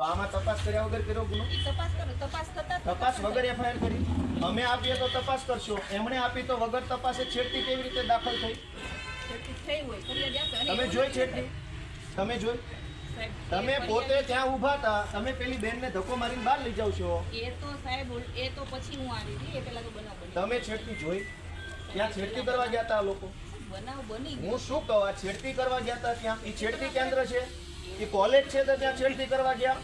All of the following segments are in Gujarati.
તો આમાં તપાસ કર્યા વગર કર્યો ગુનો? તપાસ વગર એફઆઈઆર કરી? અમે આપીએ તો તપાસ કરશો, એમણે આપી તો વગર તપાસે છેડતી કેવી રીતે દાખલ થઈ? તમે જોઈ છેડતી? તમે જોઈ? તમે પોતે ત્યાં ઊભા હતા, તમે પેલી બેનને ધક્કો મારીને બહાર લઈ જાવ છો. એ તો સાહેબ એ તો પછી હું આવી હતી, એ પહેલા તો બનાવ બન્યો. તમે છેડતી જોઈ? ત્યાં છેડતી કરવા ગયા હતા લોકો? બનાવ બની હું શું કહું, આ છેડતી કરવા ગયા હતા ત્યાં? એ છેડતી કેન્દ્ર છે? એ કોલેજ છે તો ત્યાં છેડતી કરવા ગયા?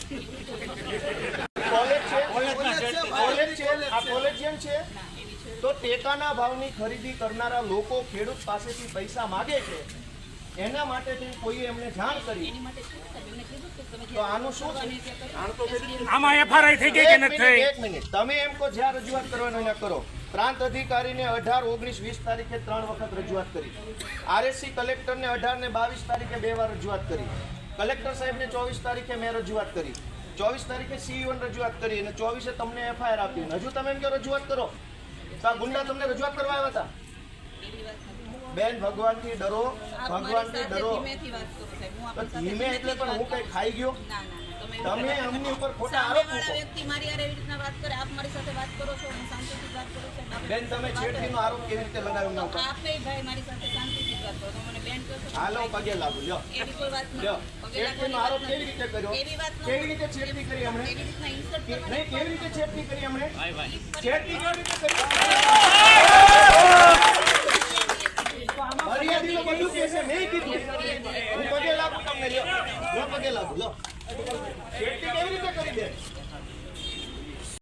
કોલેજ છે? કોલેજ છે? આ કોલેજિયન છે? તો ટેકાના ભાવની ખરીદી કરનારા લોકો ખેડૂત પાસેથી પૈસા માગે છે, એના માટે કોઈ એમને જાણ કરી, તો આનું શું છે? આમાં એફઆરઆઈ થઈ ગઈ કે નથી થઈ? એક મિનિટ, તમે એમ કહો જ્યાં રજૂઆત કરવાનો એને કરો. પ્રાંત અધિકારીને 18, 19, 20 તારીખે 3 વખત રજૂઆત કરી. આરએસસી કલેક્ટરને 18 ને 22 તારીખે 2 વાર રજૂઆત કરી. કલેક્ટર સાહેબને 24 તારીખે મેં રજૂઆત કરી. 24 તારીખે સીઈઓને રજૂઆત કરી અને 24 તમને એફઆઈઆર આપી. હજુ તમે એમ કહો રજૂઆત કરો? તો આ ગુંડા તમને રજૂઆત કરવા આવ્યા હતા? બેન, ભગવાનથી ડરો, ભગવાનથી ડરો. ધીમે એટલે પણ હું કઈ ખાઈ ગયો? તમે અમની ઉપર ખોટા આરોપ મૂકો. વ્યક્તિ મારી હારે એવી રીતના વાત કરે, આપ મારી સાથે વાત કરો છો, હું શાંતિથી વાત કરું છું. બેન, તમે છેડતીનો આરોપ કેવી રીતે લગાવ્યો ન કરો? આપે ભાઈ મારી સાથે શાંતિથી વાત કરો, તો મને બેન કહો છો. હાલો પગે લાગુ. લ્યો, એવી કોઈ વાત લ્યો. નથી. છેડતીનો આરોપ કેવી રીતે કર્યો? એવી વાત નથી. કેવી રીતે છેડતી કરી અમને? એવી રીતના ઇન્સર્ટ નહીં, કેવી રીતે છેડતી કરી અમને? છેડતી કેવી રીતે કરી?